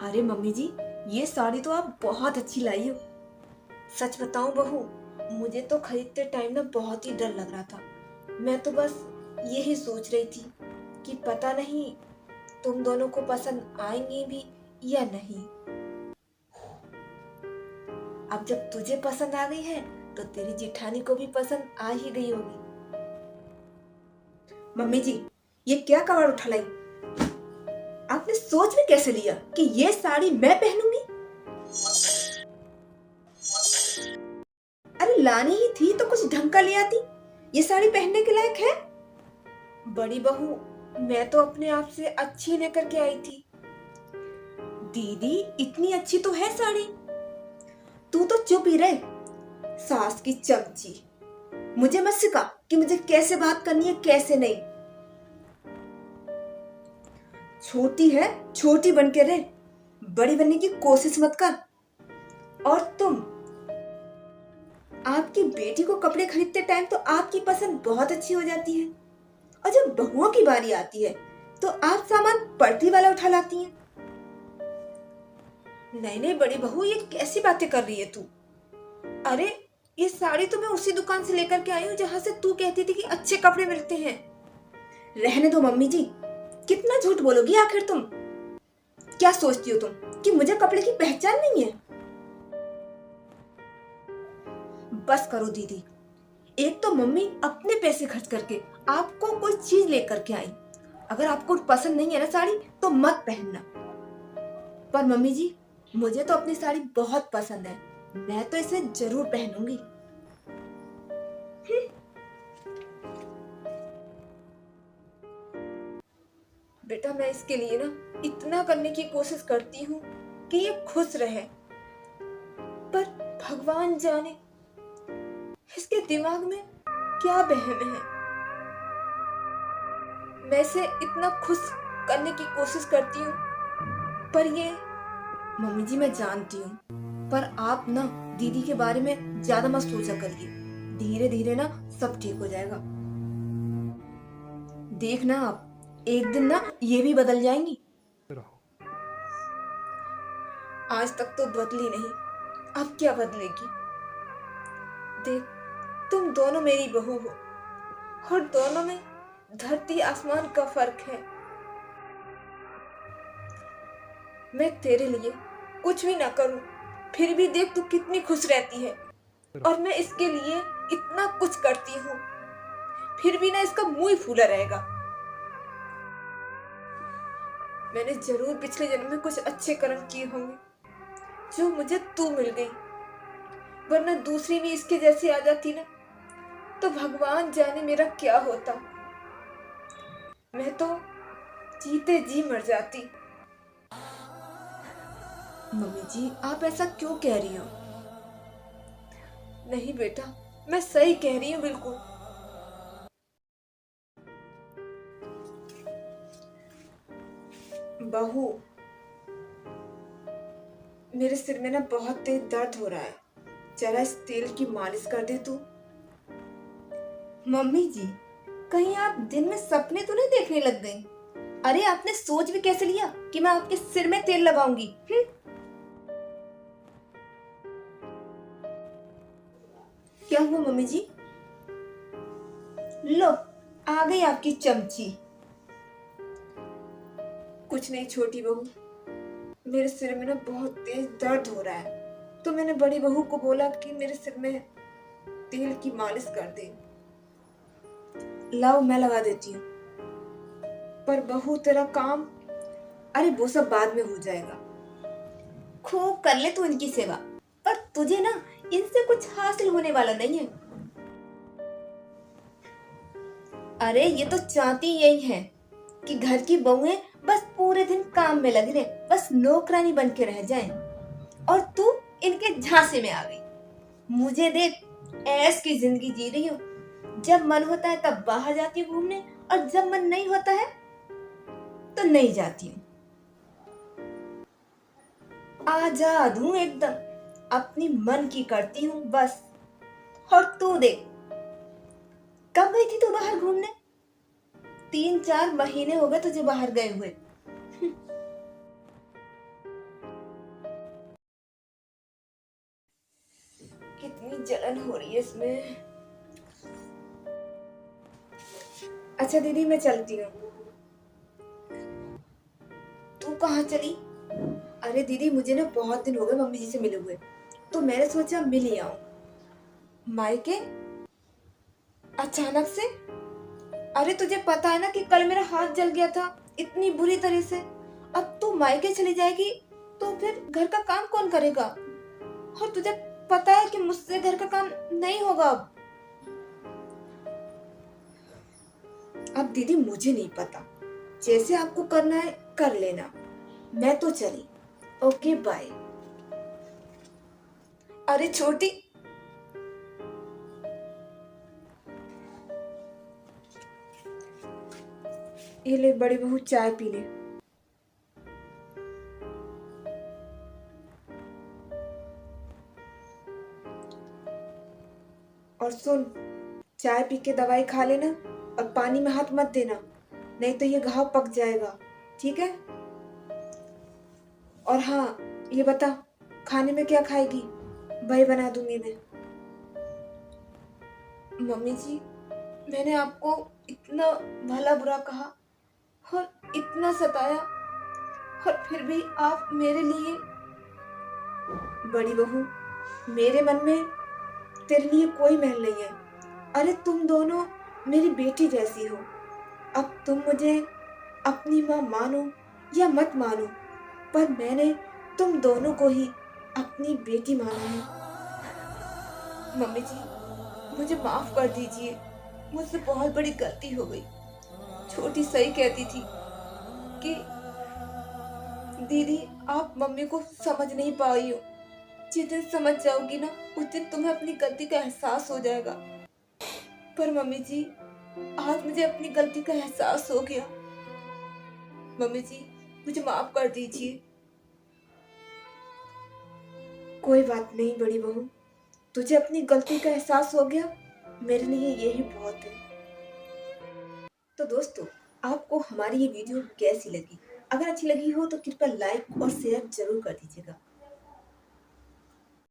अरे मम्मी जी, ये साड़ी तो आप बहुत अच्छी लाई हो। सच बताऊं बहू, मुझे तो खरीदते टाइम ना बहुत ही डर लग रहा था। मैं तो बस यही सोच रही थी कि पता नहीं तुम दोनों को पसंद आएंगी भी या नहीं। अब जब तुझे पसंद आ गई है तो तेरी जेठानी को भी पसंद आ ही गई होगी। मम्मी जी, ये क्या कबाड़ उठा लाई? आपने सोच में कैसे लिया कि ये साड़ी मैं पहनूंगी? अरे लानी ही थी तो कुछ ढंग का ले आती। ये साड़ी पहनने के लायक है? बड़ी बहू, मैं तो अपने आप से अच्छी लेकर के आई थी। दीदी, इतनी अच्छी तो है साड़ी। तू तो चुप ही रहे, सास की चमची। मुझे मत सिखा कि मुझे कैसे बात करनी है कैसे नहीं। छोटी है, छोटी बन के रहे, बड़ी बनने की कोशिश मत कर। और तुम, आपकी बेटी को कपड़े खरीदते टाइम तो आपकी पसंद बहुत अच्छी हो जाती है, और जब बहुओं की बारी आती है तो आप सामान पलटी वाला उठा लाती हैं। नहीं नहीं बड़ी बहू, ये कैसी बातें कर रही है तू? अरे, ये साड़ी तो मैं उसी दुकान से लेकर के आई हूँ जहां से तू कहती थी कि अच्छे कपड़े मिलते हैं। रहने दो मम्मी जी, कितना झूठ बोलोगी आखिर तुम? क्या सोचती हो तुम कि मुझे कपड़े की पहचान नहीं है? बस करो दीदी। एक तो मम्मी अपने पैसे खर्च करके आपको कोई चीज लेकर के आई। अगर आपको पसंद नहीं है ना साड़ी तो मत पहनना। पर मम्मी जी, मुझे तो अपनी साड़ी बहुत पसंद है, मैं तो इसे जरूर पहनूंगी। बेटा, मैं इसके लिए ना इतना करने की कोशिश करती हूँ कि ये खुश रहे, पर भगवान जाने इसके दिमाग में क्या बहम है। मैं इसे इतना खुश करने की कोशिश करती हूँ, पर ये, मम्मी जी मैं जानती हूँ, पर आप ना दीदी के बारे में ज्यादा मत सोचा करिए। धीरे धीरे ना सब ठीक हो जाएगा। देखना आप, एक दिन ना ये भी बदल जाएंगी। आज तक तो बदली नहीं, अब क्या बदलेगी? देख, तुम दोनों मेरी बहू हो, और दोनों में धरती आसमान का फर्क है। मैं तेरे लिए कुछ भी ना करूं, फिर भी देख तू कितनी खुश रहती है, और मैं इसके लिए इतना कुछ करती हूँ, फिर भी ना इसका मुंह ही फूला रहेगा। मैंने जरूर पिछले जन्म में कुछ अच्छे कर्म किए होंगे जो मुझे तू मिल गई, वरना दूसरी भी इसके जैसी आ जाती ना तो भगवान जाने मेरा क्या होता। मैं तो जीते जी मर जाती। मम्मी जी, आप ऐसा क्यों कह रही हो? नहीं बेटा, मैं सही कह रही हूँ बिल्कुल। बहू, मेरे सिर में ना बहुत तेज दर्द हो रहा है, जरा इस तेल की मालिश कर दे तू। मम्मी जी, कहीं आप दिन में सपने तो नहीं देखने लग गई? अरे, आपने सोच भी कैसे लिया कि मैं आपके सिर में तेल लगाऊंगी? क्या हुआ मम्मी जी? लो, आ गई आपकी चमची। कुछ नहीं छोटी बहू, मेरे सिर में ना बहुत तेज दर्द हो रहा है, तो मैंने बड़ी बहू को बोला कि मेरे सिर में तेल की मालिश कर दे। लाओ, मैं लगा देती हूँ। पर बहू तेरा काम, अरे वो सब बाद में हो जाएगा। खूब कर ले तू इनकी सेवा, पर तुझे ना इनसे कुछ हासिल होने वाला नहीं है। अरे, ये तो चाहती यही है कि घर की बहुएं बस पूरे दिन काम में लगी रहे, बस नौकरानी बन के रह जाएं, और तू इनके झांसे में आ गई। मुझे देख, ऐश की जिंदगी जी रही हूँ। जब मन होता है तब बाहर जाती हूँ घूमने, और जब मन नहीं होता है तो नहीं जाती हूँ। आजाद हूँ एकदम, अपनी मन की करती हूँ बस। और तू देख, कब गई थी तू बाहर घूमने? 3-4 महीने हो गए तुझे बाहर गए हुए। कितनी जलन हो रही है इसमें। अच्छा दीदी मैं चलती हूँ। तू कहाँ चली? अरे दीदी मुझे ना बहुत दिन हो गए मम्मी जी से मिले हुए, तो मैंने सोचा मिल ही आऊं। मायके? अचानक से? अरे तुझे पता है ना कि कल मेरा हाथ जल गया था इतनी बुरी तरह से। अब तू मायके चली जाएगी तो फिर घर का काम कौन करेगा? और तुझे पता है कि मुझसे घर का काम नहीं होगा अब दीदी मुझे नहीं पता, जैसे आपको करना है कर लेना, मैं तो चली। Okay bye. अरे छोटी, ये ले बड़ी बहू चाय पी ले। और सुन, चाय पी के दवाई खा लेना और पानी में हाथ मत देना, नहीं तो ये घाव पक जाएगा, ठीक है? और हाँ ये बता, खाने में क्या खाएगी? वही बना दूंगी मैं। मम्मी जी, मैंने आपको इतना भला बुरा कहा और इतना सताया, और फिर भी आप मेरे लिए। बड़ी बहू, मेरे मन में तेरे लिए कोई महल नहीं है। अरे तुम दोनों मेरी बेटी जैसी हो। अब तुम मुझे अपनी माँ मानो या मत मानो, पर मैंने तुम दोनों को ही अपनी बेटी माना है। मम्मी जी, मुझे माफ कर दीजिए, मुझसे बहुत बड़ी गलती हो गई। छोटी सही कहती थी कि दीदी आप मम्मी को समझ नहीं पाई हो, जिस दिन समझ जाओगी ना उस दिन तुम्हें अपनी गलती का एहसास हो जाएगा। पर मम्मी जी, आज मुझे अपनी गलती का एहसास हो गया। मम्मी जी मुझे माफ कर दीजिए। कोई बात नहीं बड़ी बहू, तुझे अपनी गलती का एहसास हो गया, मेरे लिए यही बहुत है। तो दोस्तों, आपको हमारी ये वीडियो कैसी लगी? अगर अच्छी लगी हो तो कृपया लाइक और शेयर जरूर कर दीजिएगा।